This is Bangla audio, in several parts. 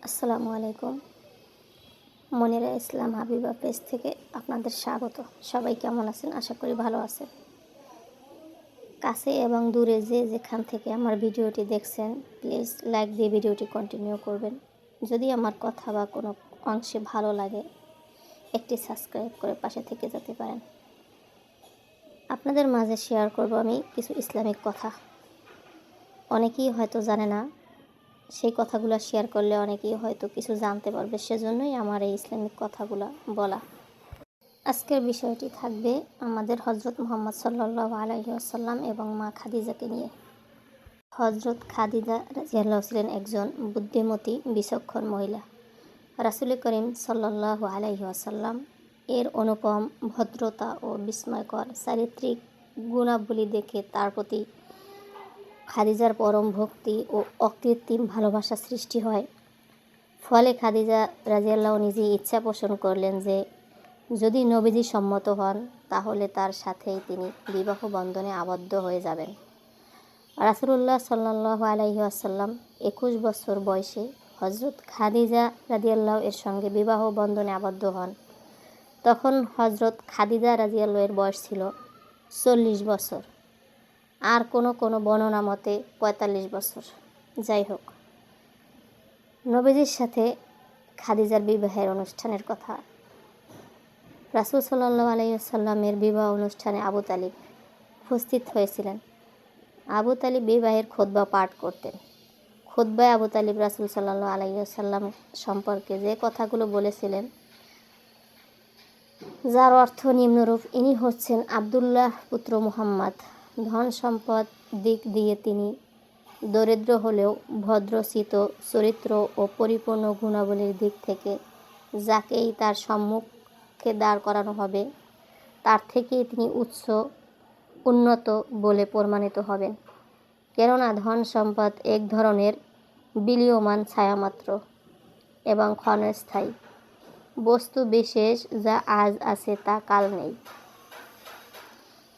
আসসালামু আলাইকুম। মনিরা ইসলাম হাবিবা পেজ থেকে আপনাদের স্বাগত। সবাই কেমন আছেন? আশা করি ভালো আছেন। কাছে এবং দূরে যেখান থেকে আমার ভিডিওটি দেখছেন, প্লিজ লাইক দিয়ে ভিডিওটি কন্টিনিউ করবেন। যদি আমার কথা বা কোনো অংশে ভালো লাগে, একটি সাবস্ক্রাইব করে পাশে থেকে যেতে পারেন। আপনাদের মাঝে শেয়ার করব আমি কিছু ইসলামিক কথা। অনেকেই হয়তো জানে না, সেই কথাগুলো শেয়ার করলে অনেকেই হয়তো কিছু জানতে পারবে, সেজন্যই আমার এই ইসলামিক কথাগুলো বলা। আজকের বিষয়টি থাকবে আমাদের হজরত মুহাম্মদ সাল্লাল্লাহু আলাইহি ওয়াসাল্লাম এবং মা খাদিজাকে নিয়ে। হজরত খাদিজা রাদিয়াল্লাহু ছিলেন একজন বুদ্ধিমতী বিচক্ষণ মহিলা। রাসূল করিম সাল্লাল্লাহু আলাইহি ওয়াসাল্লাম এর অনুপম ভদ্রতা ও বিস্ময়কর চারিত্রিক গুণাবলী দেখে তার প্রতি খাদিজার পরম ভক্তি ও অকৃত্রিম ভালোবাসা সৃষ্টি হয়। ফলে খাদিজা রাদিয়াল্লাহু নিজেই ইচ্ছা পোষণ করলেন যে যদি নবীজি সম্মত হন তাহলে তার সাথেই তিনি বিবাহ বন্ধনে আবদ্ধ হয়ে যাবেন। রাসূলুল্লাহ সাল্লাল্লাহু আলাইহি ওয়াসাল্লাম 21 বছর বয়সে হজরত খাদিজা রাদিয়াল্লাহু এর সঙ্গে বিবাহ বন্ধনে আবদ্ধ হন। তখন হজরত খাদিজা রাদিয়াল্লাহু এর বয়স ছিল 40 বছর, আর কোনো বর্ণনা মতে 45 বছর। যাই হোক, নবীজির সাথে খাদিজার বিবাহের অনুষ্ঠানের কথা। রাসূল সাল্লাল্লাহু আলাইহি ওয়াসাল্লামের বিবাহ অনুষ্ঠানে আবু তালিব উপস্থিত হয়েছিলেন। আবু তালিব বিবাহের খুতবা পাঠ করতেন। খুতবায় আবু তালিব রাসূল সাল্লাল্লাহু আলাইহি ওয়াসাল্লাম সম্পর্কে যে কথাগুলো বলেছিলেন, যার অর্থ নিম্নরূপ: ইনি হচ্ছেন আব্দুল্লাহ পুত্র মুহাম্মদ। ধন সম্পদ দিক দিয়ে তিনি দরিদ্র হলেও ভদ্রচিত চরিত্র ও পরিপূর্ণ গুণাবলীর দিক থেকে যাকেই তার সম্মুখে দাঁড় করানো হবে তার থেকেই তিনি উন্নত বলে প্রমাণিত হবেন। কেননা ধন সম্পদ এক ধরনের বিলীয়মান ছায়ামাত্র এবং ক্ষণস্থায়ী বস্তু বিশেষ, যা আজ আছে তা কাল নেই।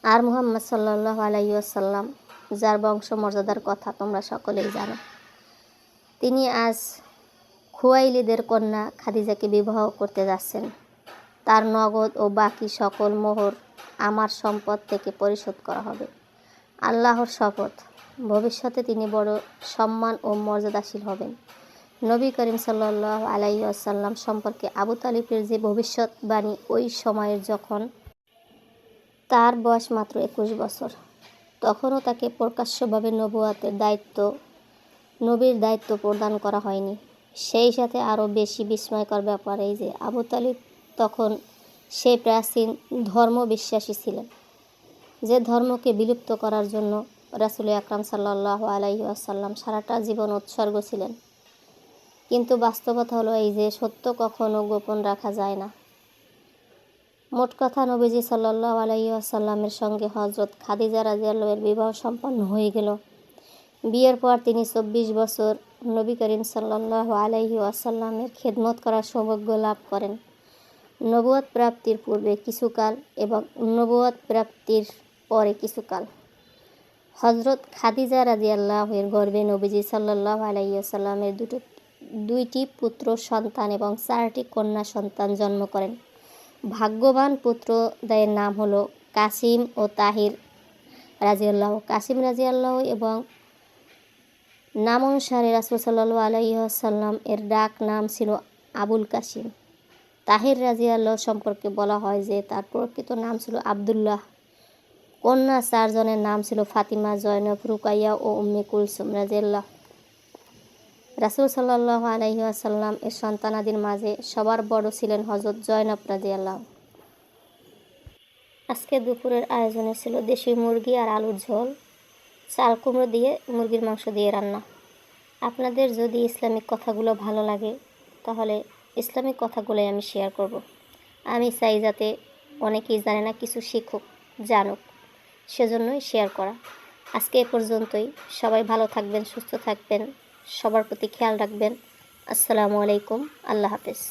আর মুহাম্মদ সাল্লাল্লাহু আলাইহি ওয়াসাল্লাম, যার বংশমর্যাদার কথা তোমরা সকলেই জানো, তিনি আজ খুয়াইলিদের কন্যা খাদিজাকে বিবাহ করতে যাচ্ছেন। তার নগদ ও বাকি সকল মোহর আমার সম্পদ থেকে পরিশোধ করা হবে। আল্লাহর শপথ, ভবিষ্যতে তিনি বড় সম্মান ও মর্যাদাশীল হবেন। নবী করিম সাল্লাল্লাহু আলাইহি ওয়াসাল্লাম সম্পর্কে আবু তালিবের যে ভবিষ্যৎবাণী, ওই সময়ের যখন তার বয়স মাত্র 21 বছর, তখনও তাকে প্রকাশ্যভাবে নবীর দায়িত্ব প্রদান করা হয়নি। সেই সাথে আরও বেশি বিস্ময়কর ব্যাপার এই যে আবু তালিব তখন সেই প্রাচীন ধর্ম বিশ্বাসী ছিলেন, যে ধর্মকে বিলুপ্ত করার জন্য রাসূল আকরাম সাল্লাল্লাহু আলাইহি ওয়াসাল্লাম সারাটা জীবন উৎসর্গ ছিলেন। কিন্তু বাস্তবতা হলো এই যে সত্য কখনো গোপন রাখা যায় না। মোট কথা, নবীজি সাল্লাল্লাহু আলাইহি ওয়াসাল্লামের সঙ্গে হজরত খাদিজা রাদিয়াল্লাহু এর বিবাহ সম্পন্ন হয়ে গেল। বিয়ের পর তিনি 24 বছর নবী করিম সাল্লাল্লাহু আলাইহি ওয়াসাল্লামের খেদমত করার সৌভাগ্য লাভ করেন। নবুয়ত প্রাপ্তির পূর্বে কিছুকাল এবং নবুয়ত প্রাপ্তির পরে কিছুকাল হজরত খাদিজা রাদিয়াল্লাহু এর গর্ভে নবীজি সাল্লাল্লাহু আলাইহি ওয়াসাল্লামের দুইটি পুত্র সন্তান এবং 4টি কন্যা সন্তান জন্ম করেন। ভাগ্যবান পুত্রদের নাম হলো কাসিম ও তাহির রাদিয়াল্লাহু। কাসিম রাদিয়াল্লাহু এবং নাম অনুসারে রাসূল সাল্লাল্লাহু আলাইহি ওয়াসাল্লাম এর ডাক নাম ছিল আবুল কাসিম। তাহির রাদিয়াল্লাহু সম্পর্কে বলা হয় যে তার প্রকৃত নাম ছিল আব্দুল্লাহ। কন্যা 4 জনের নাম ছিল ফাতিমা, জয়নব, রুকাইয়া ও উম্মে কুলসুম রাদিয়াল্লাহু। রাসূল সাল্লাল্লাহু আলাইহি ওয়াসাল্লাম এর সন্তানাদির মাঝে সবার বড় ছিলেন হযরত জয়নব রাদিয়াল্লাহু। আজকে দুপুরের আয়োজনে ছিল দেশি মুরগি আর আলুর ঝোল, চাল কুমড়ো দিয়ে মুরগির মাংস দিয়ে রান্না। আপনাদের যদি ইসলামিক কথাগুলো ভালো লাগে তাহলে ইসলামিক কথাগুলোই আমি শেয়ার করব। আমি চাই যাতে অনেকেই জানে না, কিছু শিখুক, জানুক, সেজন্যই শেয়ার করা। আজকে এ পর্যন্তই। সবাই ভালো থাকবেন, সুস্থ থাকবেন, সবার প্রতি খেয়াল রাখবেন। আসসালামু আলাইকুম, আল্লাহ হাফেজ।